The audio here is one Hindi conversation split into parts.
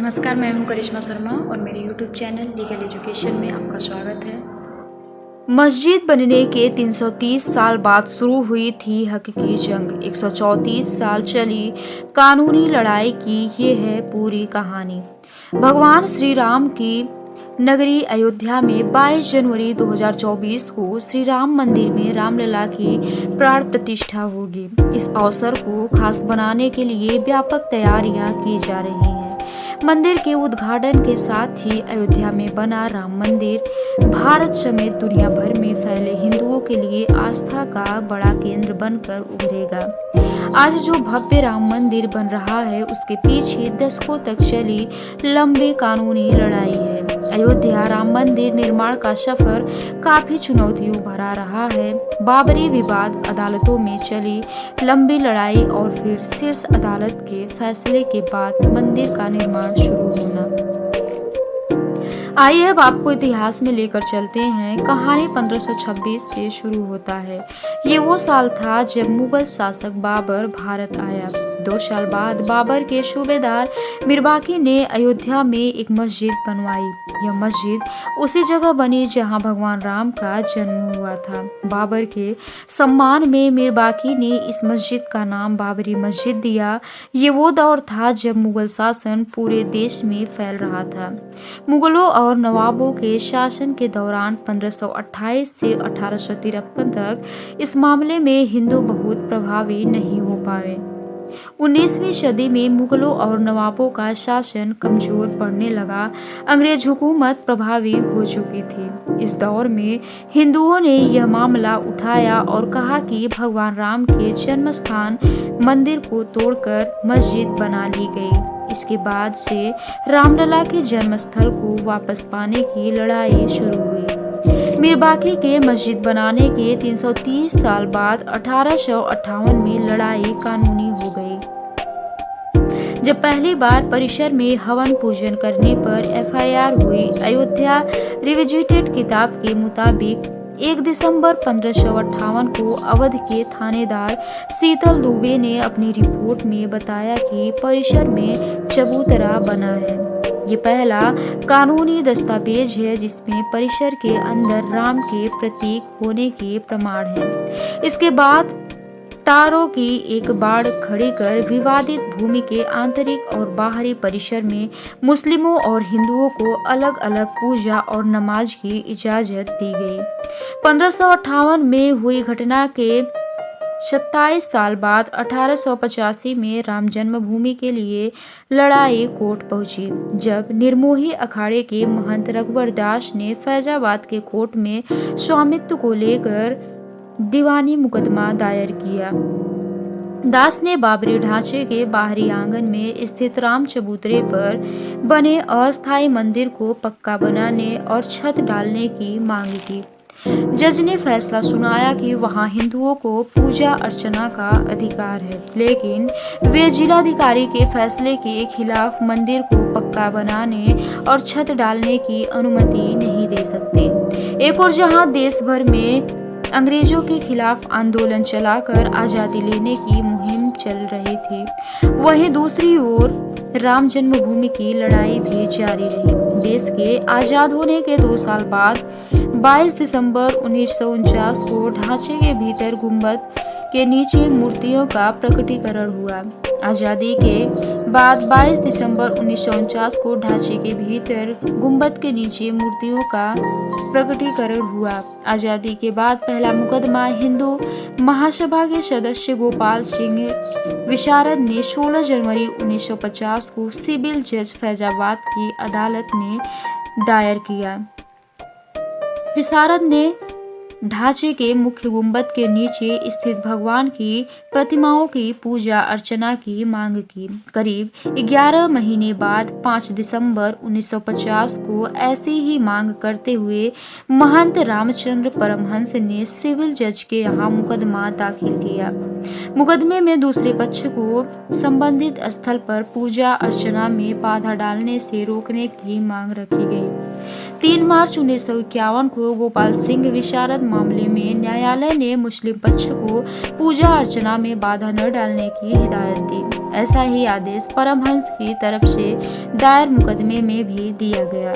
नमस्कार, मैं हूं करिश्मा शर्मा और मेरे YouTube चैनल लीगल एजुकेशन में आपका स्वागत है। मस्जिद बनने के 330 साल बाद शुरू हुई थी हकीकी जंग। 134 साल चली कानूनी लड़ाई की ये है पूरी कहानी। भगवान श्री राम की नगरी अयोध्या में 22 जनवरी 2024 को श्री राम मंदिर में रामलला की प्राण प्रतिष्ठा होगी। इस अवसर को खास बनाने के लिए व्यापक तैयारियां की जा रही हैं। मंदिर के उद्घाटन के साथ ही अयोध्या में बना राम मंदिर भारत समेत दुनिया भर में फैले हिंदुओं के लिए आस्था का बड़ा केंद्र बनकर उभरेगा। आज जो भव्य राम मंदिर बन रहा है उसके पीछे दशकों तक चली लंबी कानूनी लड़ाई है। अयोध्या राम मंदिर निर्माण का सफर काफी चुनौतियों भरा रहा है। बाबरी विवाद, अदालतों में चली लंबी लड़ाई और फिर शीर्ष अदालत के फैसले के बाद मंदिर का निर्माण शुरू होना। आइए अब आपको इतिहास में लेकर चलते हैं। कहानी 1526 से शुरू होता है। ये वो साल था जब मुगल शासक बाबर भारत आया। 2 साल बाद बाबर के सूबेदार मिर्बाकी ने अयोध्या में एक मस्जिद बनवाई। यह मस्जिद उसी जगह बनी जहां भगवान राम का जन्म हुआ था। बाबर के सम्मान में मिर्बाकी ने इस मस्जिद का नाम बाबरी मस्जिद दिया। ये वो दौर था जब मुगल शासन पूरे देश में फैल रहा था। मुगलों और नवाबों के शासन के दौरान 1528 से 1853 तक इस मामले में हिंदू बहुत प्रभावी नहीं हो पाए। 19वीं सदी में मुगलों और नवाबों का शासन कमजोर पड़ने लगा। अंग्रेज हुकूमत प्रभावी हो चुकी थी। इस दौर में हिंदुओं ने यह मामला उठाया और कहा कि भगवान राम के जन्म स्थान मंदिर को तोड़कर मस्जिद बना ली गई। इसके बाद से रामलला के जन्मस्थल को वापस पाने की लड़ाई शुरू हुई। मिर्बाकी के मस्जिद बनाने के 330 साल बाद 1858 में लड़ाई कानूनी हो गई। जब पहली बार परिसर में हवन पूजन करने पर FIR हुई। अयोध्या रिविजिटेड किताब के मुताबिक 1 दिसंबर 1558 को अवध के थानेदार शीतल दुबे ने अपनी रिपोर्ट में बताया कि परिसर में चबूतरा बना है। ये पहला कानूनी दस्तावेज है जिसमें परिसर के अंदर राम के प्रतीक होने के प्रमाण हैं। इसके बाद तारों की एक बाड़ खड़ी कर विवादित भूमि के आंतरिक और बाहरी परिसर में मुस्लिमों और हिंदुओं को अलग अलग पूजा और नमाज की इजाजत दी गई। 1558 में हुई घटना के 27 साल बाद 1885 में राम जन्मभूमि के लिए लड़ाई कोर्ट पहुंची, जब निर्मोही अखाड़े के महंत रघुवर दास ने फैजाबाद के कोर्ट में स्वामित्व को लेकर दीवानी मुकदमा दायर किया। दास ने बाबरी ढांचे के बाहरी आंगन में स्थित राम चबूतरे पर बने अस्थायी मंदिर को पक्का बनाने और छत डालने की मांग की। जज ने फैसला सुनाया कि वहां हिंदुओं को पूजा अर्चना का अधिकार है, लेकिन वे जिलाधिकारी के फैसले के खिलाफ मंदिर को पक्का बनाने और छत डालने की अनुमति नहीं दे सकते। एक और जहां देश भर में अंग्रेजों के खिलाफ आंदोलन चलाकर आजादी लेने की मुहिम चल रही थी, वहीं दूसरी ओर राम जन्मभूमि की लड़ाई भी जारी रही। देश के आजाद होने के 2 साल बाद 22 दिसंबर 1949 को ढांचे के भीतर गुंबद के नीचे मूर्तियों का प्रकटीकरण हुआ। आजादी के बाद 22 दिसंबर 1949 को ढांचे के भीतर गुंबद के नीचे मूर्तियों का प्रकटीकरण हुआ। आजादी के बाद पहला मुकदमा हिंदू महासभा के सदस्य गोपाल सिंह विशारद ने 16 जनवरी 1950 को सिविल जज फैजाबाद की अदालत में दायर किया। विशारद ने ढांचे के मुख्य गुंबद के नीचे स्थित भगवान की प्रतिमाओं की पूजा अर्चना की मांग की। करीब 11 महीने बाद 5 दिसंबर 1950 को ऐसी ही मांग करते हुए महंत रामचंद्र परमहंस ने सिविल जज के यहाँ मुकदमा दाखिल किया। मुकदमे में दूसरे पक्ष को संबंधित स्थल पर पूजा अर्चना में बाधा डालने से रोकने की मांग रखी गई। 3 मार्च 1951 को गोपाल सिंह विशारद मामले में न्यायालय ने मुस्लिम पक्ष को पूजा अर्चना में बाधा न डालने की हिदायत दी। ऐसा ही आदेश परमहंस की तरफ से दायर मुकदमे में भी दिया गया।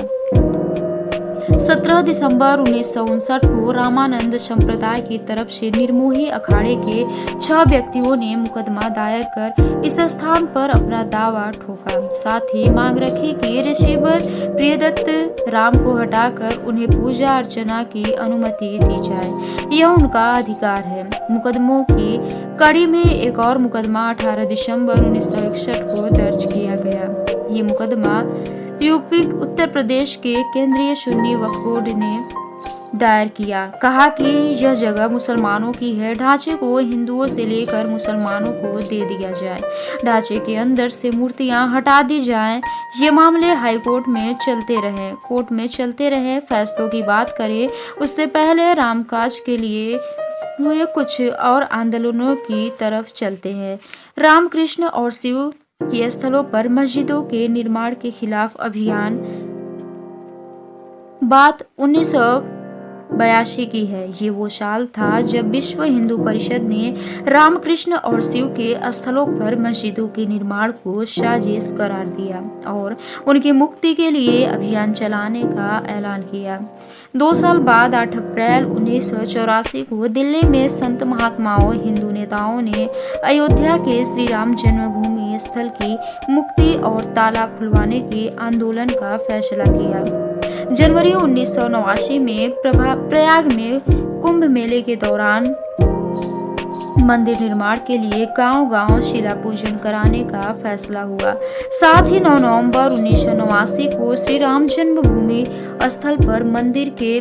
17 दिसंबर 1959 को रामानंद संप्रदाय की तरफ से निर्मोही अखाड़े के 6 व्यक्तियों ने मुकदमा दायर कर इस स्थान पर अपना दावा ठोका। साथ ही मांग रखी कि रिसीवर प्रियदत्त राम को हटाकर उन्हें पूजा अर्चना की अनुमति दी जाए, यह उनका अधिकार है। मुकदमों की कड़ी में एक और मुकदमा 18 दिसंबर 1961 को दर्ज किया गया। ये मुकदमा यूपी उत्तर प्रदेश के केंद्रीय सुन्नी वक्फ बोर्ड ने दायर किया। कहा कि यह जगह मुसलमानों की है, ढांचे को हिंदुओं से लेकर मुसलमानों को दे दिया जाए, ढांचे के अंदर से मूर्तियां हटा दी जाएं। ये मामले हाई कोर्ट में चलते रहे। फैसलों की बात करें उससे पहले रामकाज के लिए हुए कुछ और आंदोलनों की तरफ चलते हैं। रामकृष्ण और शिव के स्थलों पर मस्जिदों के निर्माण के खिलाफ अभियान, बात 1982 की है। ये वो साल था जब विश्व हिंदू परिषद ने रामकृष्ण और शिव के स्थलों पर मस्जिदों के निर्माण को साजिश करार दिया और उनकी मुक्ति के लिए अभियान चलाने का ऐलान किया। 2 साल बाद 8 अप्रैल 1984 को दिल्ली में संत महात्माओं, हिंदू नेताओं ने अयोध्या के श्री राम जन्मभूमि स्थल की मुक्ति और ताला खुलवाने के आंदोलन का फैसला किया। जनवरी 1989 में प्रयाग में कुंभ मेले के दौरान मंदिर निर्माण के लिए गांव-गांव शिला पूजन कराने का फैसला हुआ। साथ ही 9 नवंबर 1989 को श्री राम जन्मभूमि स्थल पर मंदिर के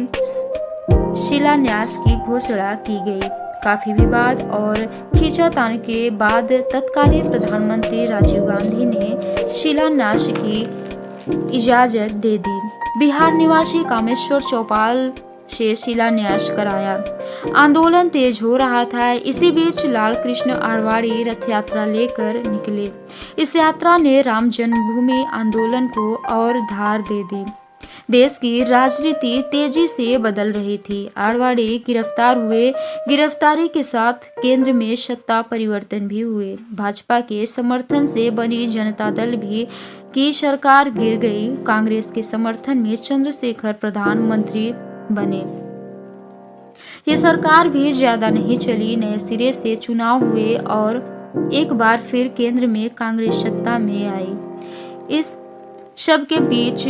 शिलान्यास की घोषणा की गई। काफी विवाद और खींचातान के बाद तत्कालीन प्रधानमंत्री राजीव गांधी ने शिलान्यास की इजाजत दे दी। बिहार निवासी कामेश्वर चौपाल से शिलान्यास कराया। आंदोलन तेज हो रहा था। इसी बीच लाल कृष्ण आडवाणी रथ यात्रा लेकर निकले। इस यात्रा ने राम जन्मभूमि आंदोलन को और धार दे दी। देश की राजनीति तेजी से बदल रही थी। आडवाणी गिरफ्तार हुए। गिरफ्तारी के साथ केंद्र में सत्ता परिवर्तन भी हुए। भाजपा के समर्थन से बनी जनता दल भी की सरकार गिर गई। कांग्रेस के समर्थन में चंद्रशेखर प्रधानमंत्री बने। ये सरकार भी ज्यादा नहीं चली। नए सिरे से चुनाव हुए और एक बार फिर केंद्र में कांग्रेस सत्ता में आई। इस सब के बीच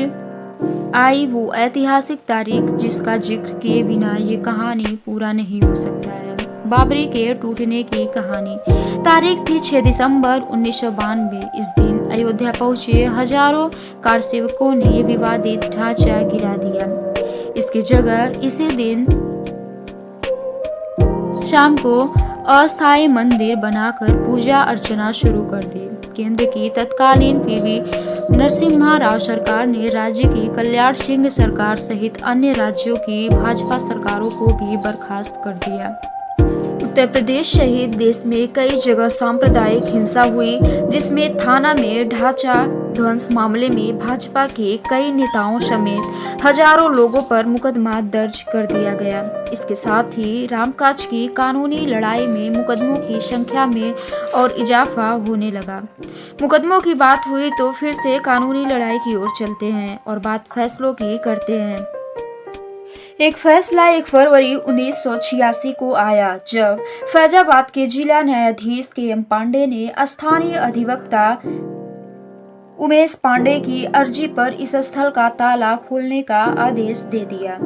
आई वो ऐतिहासिक तारीख जिसका जिक्र किए बिना ये कहानी पूरा नहीं हो सकता है। बाबरी के टूटने की कहानी। तारीख थी 6 दिसंबर 1992। इस दिन अयोध्या पहुंचे हजारों कारसेवकों ने विवादित ढांचा गिरा दिया। इसकी जगह इसी दिन शाम को अस्थायी मंदिर बनाकर पूजा अर्चना शुरू कर दी। केंद्र की तत्कालीन पीवी नरसिम्हा राव सरकार ने राज्य की कल्याण सिंह सरकार सहित अन्य राज्यों की भाजपा सरकारों को भी बर्खास्त कर दिया। उत्तर प्रदेश सहित देश में कई जगह सांप्रदायिक हिंसा हुई, जिसमें थाना में ढांचा ध्वंस मामले में भाजपा के कई नेताओं समेत हजारों लोगों पर मुकदमा दर्ज कर दिया गया। इसके साथ ही रामकाज की कानूनी लड़ाई में मुकदमों की संख्या में और इजाफा होने लगा। मुकदमों की बात हुई तो फिर से कानूनी लड़ाई की ओर चलते हैं और बात फैसलों की करते हैं। एक फैसला 1 फरवरी 1986 को आया, जब फैजाबाद के जिला न्यायाधीश के.एम. पांडे ने स्थानीय अधिवक्ता उमेश पांडे की अर्जी पर इस स्थल का ताला खोलने का आदेश दे दिया।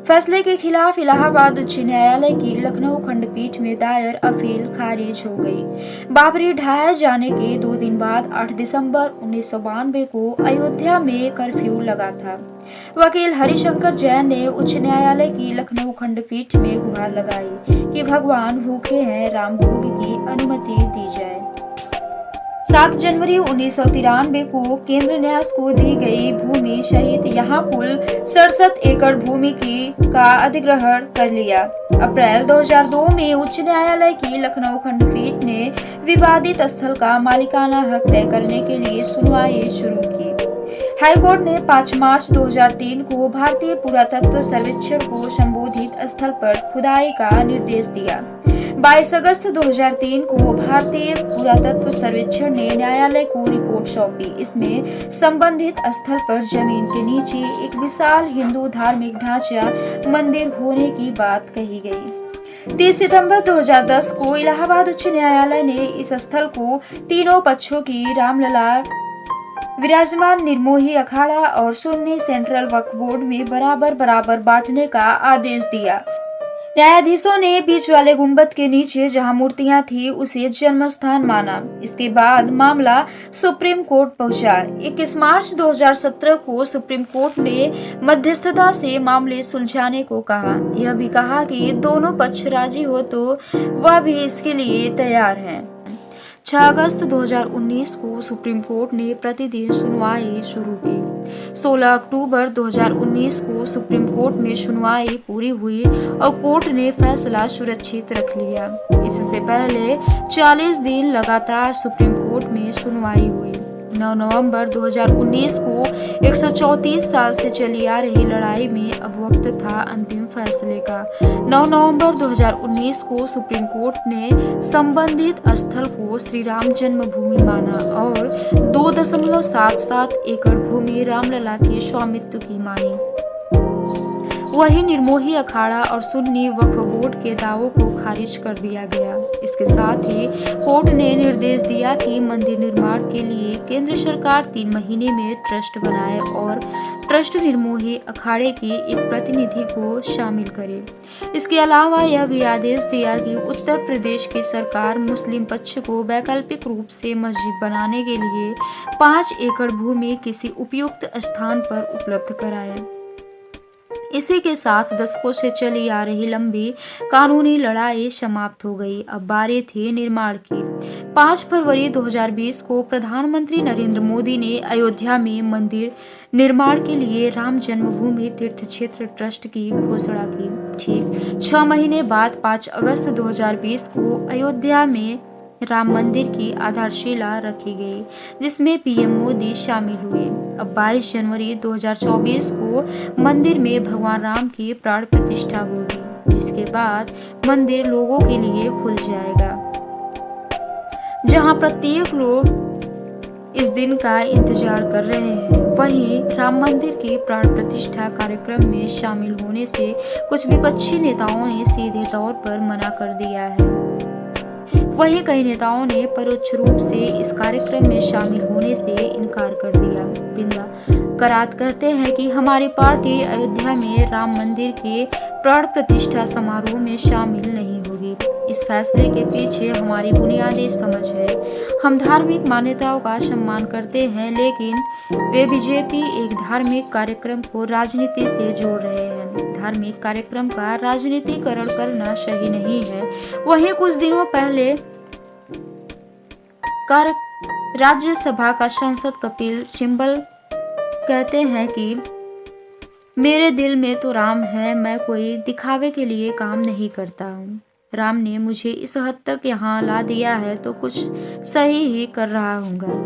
फैसले के खिलाफ इलाहाबाद उच्च न्यायालय की लखनऊ खंडपीठ में दायर अपील खारिज हो गई। बाबरी ढहाए जाने के 2 दिन बाद 8 दिसंबर 1992 को अयोध्या में कर्फ्यू लगा था। वकील हरिशंकर जैन ने उच्च न्यायालय की लखनऊ खंडपीठ में गुहार लगाई कि भगवान भूखे हैं, राम भोग की अनुमति दी जाए। 7 जनवरी 1993 को केंद्र न्यास को दी गई भूमि सहित यहाँ कुल 67 एकड़ भूमि का अधिग्रहण कर लिया। अप्रैल 2002 में उच्च न्यायालय की लखनऊ खंडपीठ ने विवादित स्थल का मालिकाना हक तय करने के लिए सुनवाई शुरू की। हाईकोर्ट ने 5 मार्च 2003 को भारतीय पुरातत्व सर्वेक्षण को संबोधित स्थल पर खुदाई का निर्देश दिया। 22 अगस्त 2003 को भारतीय पुरातत्व सर्वेक्षण ने न्यायालय को रिपोर्ट सौंपी। इसमें संबंधित स्थल पर जमीन के नीचे एक विशाल हिंदू धार्मिक ढांचा मंदिर होने की बात कही गई। 30 सितंबर 2010 को इलाहाबाद उच्च न्यायालय ने इस स्थल को तीनों पक्षों की रामलला विराजमान निर्मोही अखाड़ा और सुन्नी सेंट्रल वक्फ बोर्ड में बराबर बांटने का आदेश दिया। न्यायाधीशों ने बीच वाले गुंबद के नीचे जहां मूर्तियां थी उसे जन्म स्थान माना। इसके बाद मामला सुप्रीम कोर्ट पहुंचा। 21 मार्च 2017 को सुप्रीम कोर्ट ने मध्यस्थता से मामले सुलझाने को कहा। यह भी कहा कि दोनों पक्ष राजी हो तो वह भी इसके लिए तैयार हैं। 6 अगस्त 2019 को सुप्रीम कोर्ट ने प्रतिदिन सुनवाई शुरू की। 16 अक्टूबर 2019 को सुप्रीम कोर्ट में सुनवाई पूरी हुई और कोर्ट ने फैसला सुरक्षित रख लिया। इससे पहले 40 दिन लगातार सुप्रीम कोर्ट में सुनवाई हुई। 9 नवंबर 2019 को 134 साल से चली आ रही लड़ाई में अब वक्त था अंतिम फैसले का। 9 नवंबर 2019 को सुप्रीम कोर्ट ने संबंधित स्थल को श्री राम जन्मभूमि माना और 2.77 एकड़ भूमि रामलला के स्वामित्व की मानी। वही निर्मोही अखाड़ा और सुन्नी वक्फ बोर्ड के दावों को खारिज कर दिया गया। इसके साथ ही कोर्ट ने निर्देश दिया कि मंदिर निर्माण के लिए केंद्र सरकार 3 महीने में ट्रस्ट बनाए और ट्रस्ट निर्मोही अखाड़े के एक प्रतिनिधि को शामिल करे। इसके अलावा यह भी आदेश दिया कि उत्तर प्रदेश की सरकार मुस्लिम पक्ष को वैकल्पिक रूप से मस्जिद बनाने के लिए 5 एकड़ भूमि किसी उपयुक्त स्थान पर उपलब्ध कराए। इसी के साथ दशकों से चली आ रही लंबी कानूनी लड़ाई समाप्त हो गई। अब बारी थी निर्माण की। 5 फरवरी 2020 को प्रधानमंत्री नरेंद्र मोदी ने अयोध्या में मंदिर निर्माण के लिए राम जन्मभूमि तीर्थ क्षेत्र ट्रस्ट की घोषणा की। ठीक 6 महीने बाद 5 अगस्त 2020 को अयोध्या में राम मंदिर की आधारशिला रखी गई, जिसमें पीएम मोदी शामिल हुए। अब 22 जनवरी 2024 को मंदिर में भगवान राम की प्राण प्रतिष्ठा होगी, जिसके बाद मंदिर लोगों के लिए खुल जाएगा, जहां प्रत्येक लोग इस दिन का इंतजार कर रहे हैं। वहीं राम मंदिर के प्राण प्रतिष्ठा कार्यक्रम में शामिल होने से कुछ विपक्षी नेताओं ने सीधे तौर पर मना कर दिया है। वहीं कई नेताओं ने परोक्ष रूप से इस कार्यक्रम में शामिल होने से इनकार कर दिया। वृंदा करात कहते हैं कि हमारी पार्टी अयोध्या में राम मंदिर के प्राण प्रतिष्ठा समारोह में शामिल नहीं होगी। इस फैसले के पीछे हमारी बुनियादी समझ है। हम धार्मिक मान्यताओं का सम्मान करते हैं, लेकिन वे बीजेपी एक धार्मिक कार्यक्रम को राजनीति से जोड़ रहे हैं। धार्मिक कार्यक्रम का राजनीतिकरण करना सही नहीं है। वहीं कुछ दिनों पहले राज्यसभा का सांसद कपिल सिब्बल कहते हैं कि मेरे दिल में तो राम है, मैं कोई दिखावे के लिए काम नहीं करता हूँ। राम ने मुझे इस हद तक यहाँ ला दिया है तो कुछ सही ही कर रहा हूँगा।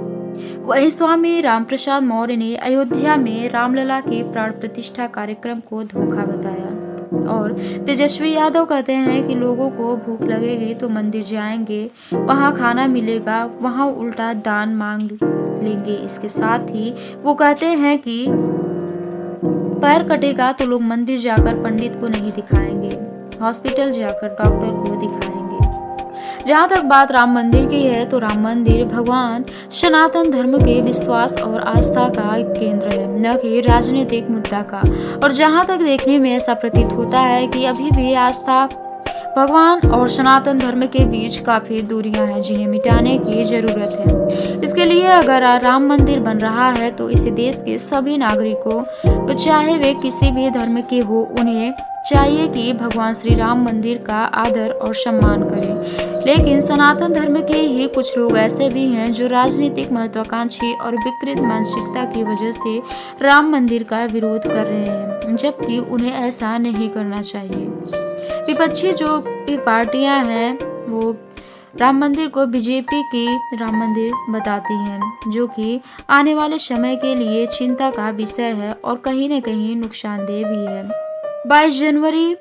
वहीं स्वामी रामप्रसाद मौर्य ने अयोध्या में रामलला के प्राण प्रतिष्ठा कार्यक्रम को धोखा बताया। और तेजस्वी यादव कहते हैं कि लोगों को भूख लगेगी तो मंदिर जाएंगे, वहां खाना मिलेगा, वहां उल्टा दान मांग लेंगे। इसके साथ ही वो कहते हैं कि पैर कटेगा तो लोग मंदिर जाकर पंडित को नहीं दिखाएंगे, हॉस्पिटल जाकर डॉक्टर को दिखाएंगे। जहाँ तक बात राम मंदिर की है तो राम मंदिर भगवान सनातन धर्म के विश्वास और आस्था का केंद्र है, न कि राजनीतिक मुद्दा का। और जहाँ तक देखने में ऐसा प्रतीत होता है कि अभी भी आस्था भगवान और सनातन धर्म के बीच काफी दूरियां हैं, जिन्हें मिटाने की जरूरत है। इसके लिए अगर राम मंदिर बन रहा है तो इसे देश के सभी नागरिकों, तो चाहे वे किसी भी धर्म के हो, उन्हें चाहिए कि भगवान श्री राम मंदिर का आदर और सम्मान करें। लेकिन सनातन धर्म के ही कुछ लोग ऐसे भी हैं जो राजनीतिक महत्वाकांक्षी और विकृत मानसिकता की वजह से राम मंदिर का विरोध कर रहे हैं, जबकि उन्हें ऐसा नहीं करना चाहिए। विपक्षी जो भी पार्टियां हैं वो राम मंदिर को बीजेपी की राम मंदिर बताती हैं, जो कि आने वाले समय के लिए चिंता का विषय है और कहीं न कहीं नुकसानदेह भी है। 22 जनवरी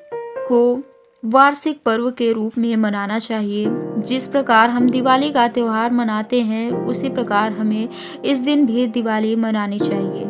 को वार्षिक पर्व के रूप में मनाना चाहिए। जिस प्रकार हम दिवाली का त्यौहार मनाते हैं, उसी प्रकार हमें इस दिन भी दिवाली मनानी चाहिए।